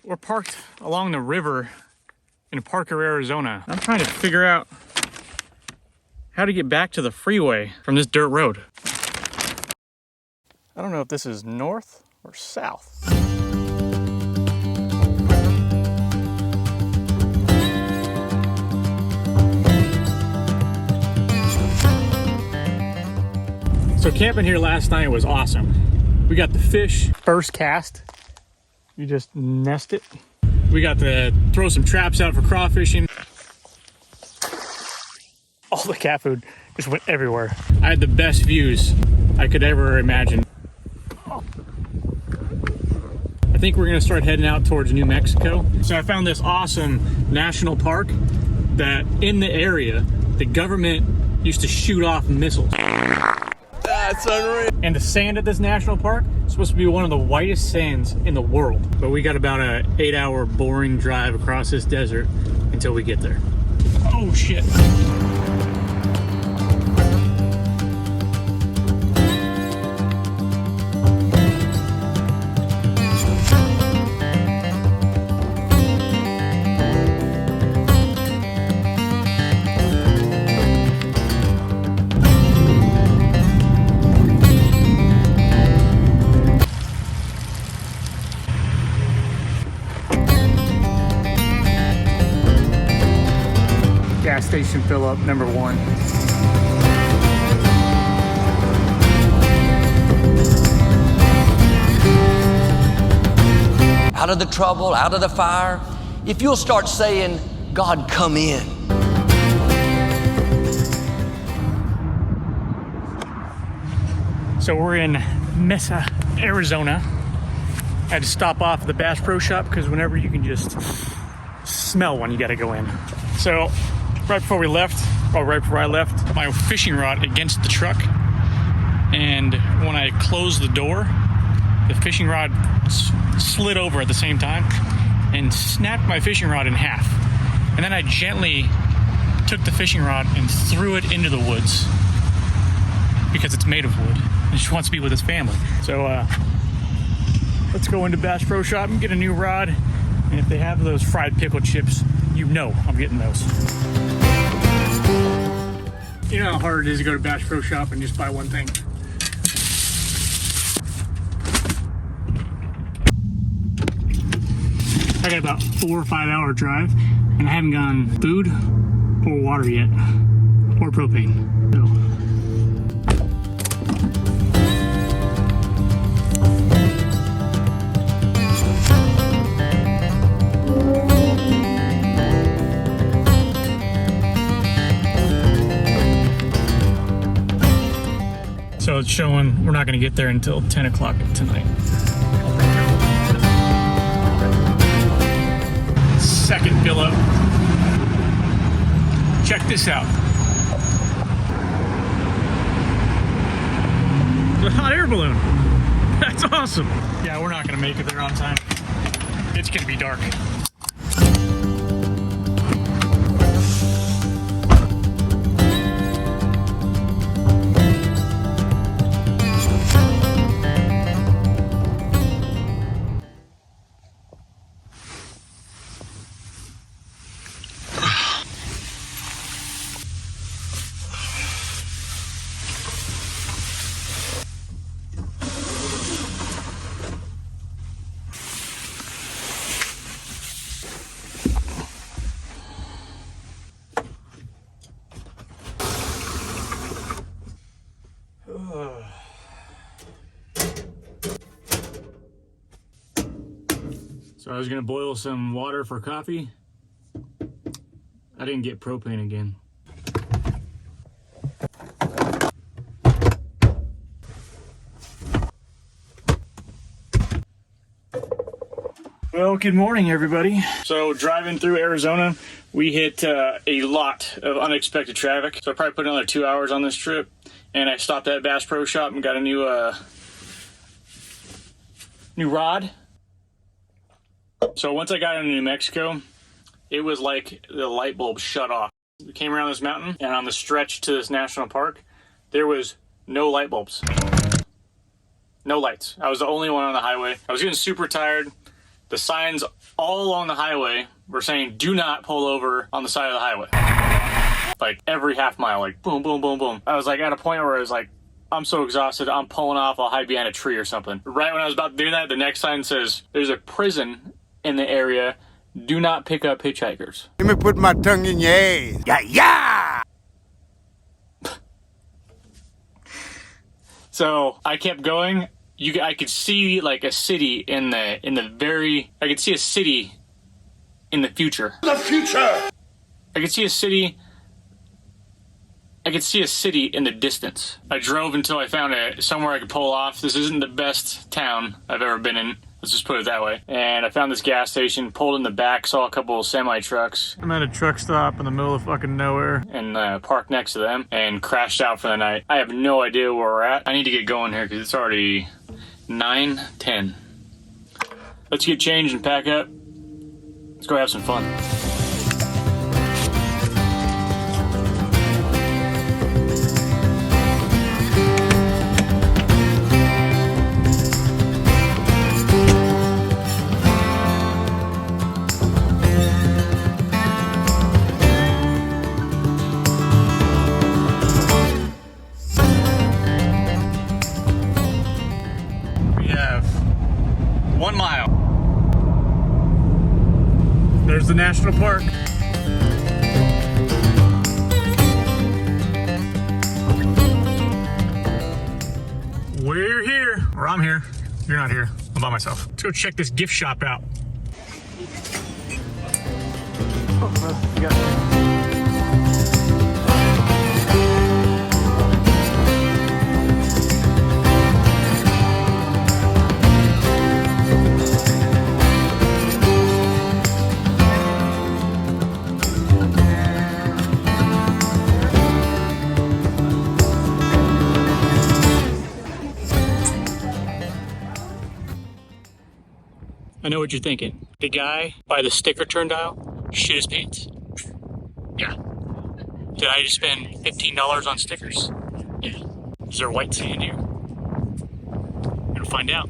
We're parked along the river in Parker, Arizona. I'm trying to figure out how to get back to the freeway from this dirt road. I don't know if this is north or south. So camping here last night was awesome. We got the fish first cast. You just nest it. We got to throw some traps out for crawfishing. All the cat food just went everywhere. I had the best views I could ever imagine. I think we're gonna start heading out towards New Mexico. So I found this awesome national park that in the area, the government used to shoot off missiles. That's unreal. And the sand at this national park is supposed to be one of the whitest sands in the world. But we got about an 8-hour boring drive across this desert until we get there. Oh shit. Gas station fill up number 1. Out of the trouble, out of the fire, if you'll start saying, God, come in. So we're in Mesa, Arizona. I had to stop off at the Bass Pro Shop because whenever you can just smell one, you gotta go in. So right before we left, or right before I left, my fishing rod against the truck. And when I closed the door, the fishing rod slid over at the same time and snapped my fishing rod in half. And then I gently took the fishing rod and threw it into the woods because it's made of wood and she wants to be with his family. So let's go into Bass Pro Shop and get a new rod. And if they have those fried pickle chips, you know I'm getting those. You know how hard it is to go to Bass Pro Shop and just buy one thing. I got about 4 or 5 hour drive and I haven't gotten food or water yet, or propane. So it's showing we're not going to get there until 10 o'clock tonight. Second fill up. Check this out. The hot air balloon. That's awesome. Yeah, we're not going to make it there on time. It's going to be dark. So I was gonna boil some water for coffee. I didn't get propane again. Well, good morning, everybody. So driving through Arizona, we hit a lot of unexpected traffic. So I probably put another 2 hours on this trip. And I stopped at Bass Pro Shop and got a new rod. So once I got into New Mexico, it was like the light bulb shut off. We came around this mountain, and on the stretch to this national park, there was no light bulbs. No lights. I was the only one on the highway. I was getting super tired, the signs all along the highway were saying, do not pull over on the side of the highway. Like every half mile, like boom, boom, boom, boom. I was like at a point where I was like, I'm so exhausted, I'm pulling off, I'll hide behind a tree or something. Right when I was about to do that, the next sign says, there's a prison in the area, do not pick up hitchhikers. Let me put my tongue in your ass. Yeah, yeah! So I kept going. I could see like a city in the I could see a city in the future. The future! I could see a city in the distance. I drove until I found somewhere I could pull off. This isn't the best town I've ever been in. Let's just put it that way. And I found this gas station, pulled in the back, saw a couple of semi-trucks. I'm at a truck stop in the middle of fucking nowhere and parked next to them and crashed out for the night. I have no idea where we're at. I need to get going here because it's already 9:10. Let's get changed and pack up. Let's go have some fun. We have 1 mile. There's the national park. We're here, or I'm here. You're not here. I'm by myself. Let's go check this gift shop out. I know what you're thinking. The guy by the sticker turnstile shit his pants. Yeah. Did I just spend $15 on stickers? Yeah. Is there white sand here? Gonna find out.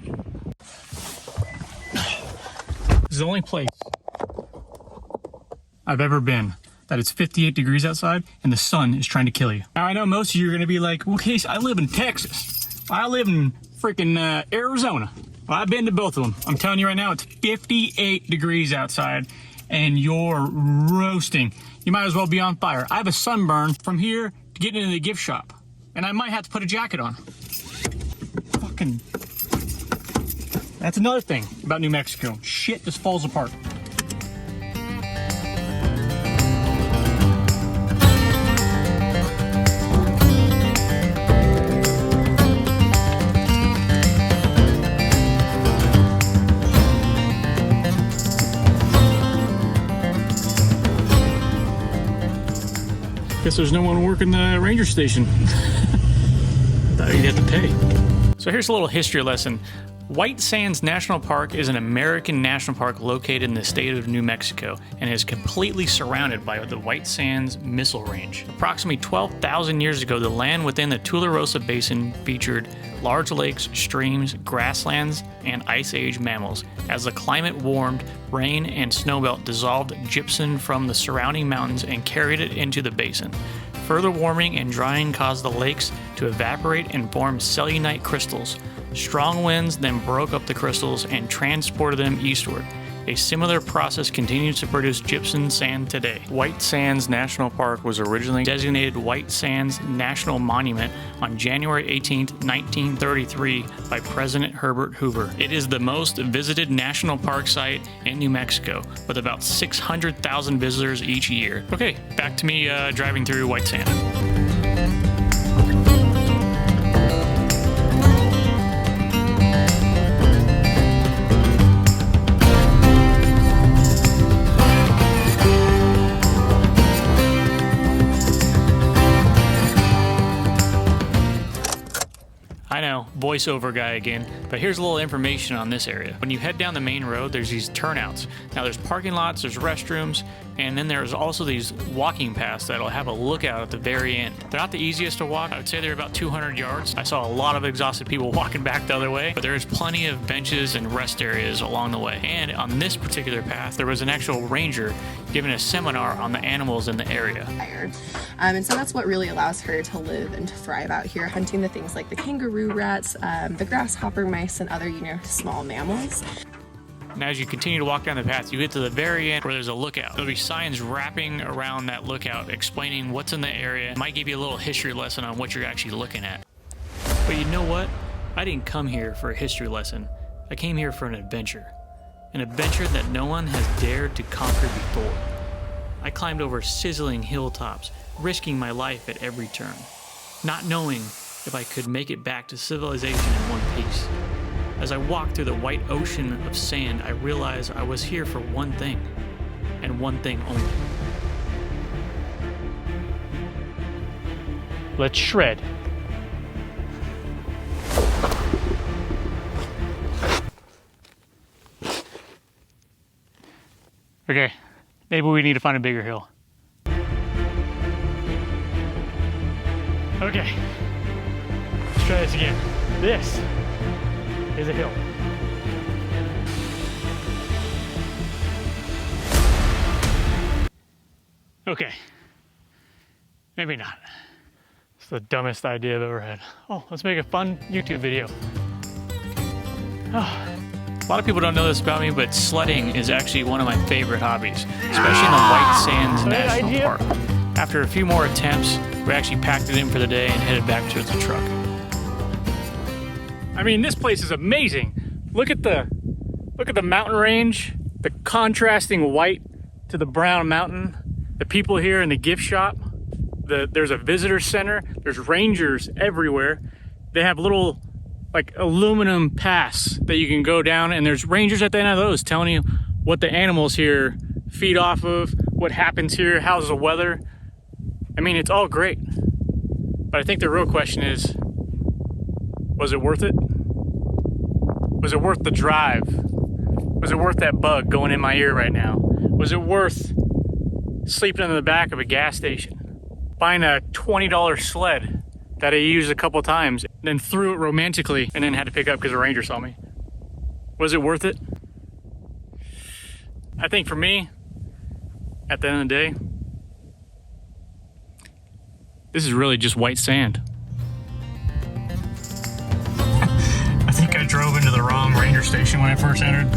This is the only place I've ever been that it's 58 degrees outside and the sun is trying to kill you. Now I know most of you are gonna be like, well, Case, I live in Texas. I live in freaking Arizona. Well, I've been to both of them. I'm telling you right now, it's 58 degrees outside and you're roasting. You might as well be on fire. I have a sunburn from here to get into the gift shop, and I might have to put a jacket on. Fucking. That's another thing about New Mexico. Shit just falls apart. Guess there's no one working the ranger station. Thought you'd have to pay. So here's a little history lesson. White Sands National Park is an American national park located in the state of New Mexico and is completely surrounded by the White Sands Missile Range. Approximately 12,000 years ago, the land within the Tularosa Basin featured large lakes, streams, grasslands, and Ice Age mammals. As the climate warmed, rain and snowmelt dissolved gypsum from the surrounding mountains and carried it into the basin. Further warming and drying caused the lakes to evaporate and form selenite crystals. Strong winds then broke up the crystals and transported them eastward. A similar process continues to produce gypsum sand today. White Sands National Park was originally designated White Sands National Monument on January 18, 1933 by President Herbert Hoover. It is the most visited national park site in New Mexico, with about 600,000 visitors each year. Okay, back to me driving through White Sand. I know, voiceover guy again, but here's a little information on this area. When you head down the main road, there's these turnouts. Now there's parking lots, there's restrooms, And then there's also these walking paths that'll have a lookout at the very end. They're not the easiest to walk. I would say they're about 200 yards. I saw a lot of exhausted people walking back the other way, but there's plenty of benches and rest areas along the way. And on this particular path, there was an actual ranger giving a seminar on the animals in the area. And so that's what really allows her to live and to thrive out here, hunting the things like the kangaroo rats, the grasshopper mice, and other, small mammals. And as you continue to walk down the path, you get to the very end where there's a lookout. There'll be signs wrapping around that lookout explaining what's in the area. It might give you a little history lesson on what you're actually looking at. But you know what? I didn't come here for a history lesson. I came here for an adventure. An adventure that no one has dared to conquer before. I climbed over sizzling hilltops, risking my life at every turn, not knowing if I could make it back to civilization in one piece. As I walked through the white ocean of sand, I realized I was here for one thing, and one thing only. Let's shred. Okay, maybe we need to find a bigger hill. Okay, let's try this again. This is a hill. Okay, maybe not. It's the dumbest idea I've ever had. Oh, let's make a fun YouTube video. Oh. A lot of people don't know this about me, but sledding is actually one of my favorite hobbies, especially in the White Sands National Park. After a few more attempts, we actually packed it in for the day and headed back to the truck. I mean, this place is amazing. Look at the mountain range, the contrasting white to the brown mountain, the people here in the gift shop. There's a visitor center. There's rangers everywhere. They have little aluminum paths that you can go down, and there's rangers at the end of those telling you what the animals here feed off of, what happens here, how's the weather. I mean, it's all great. But I think the real question is, was it worth it? Was it worth the drive? Was it worth that bug going in my ear right now? Was it worth sleeping in the back of a gas station? Buying a $20 sled that I used a couple times, then threw it romantically, and then had to pick up because a ranger saw me. Was it worth it? I think for me, at the end of the day, this is really just white sand. I think I drove into the wrong ranger station when I first entered.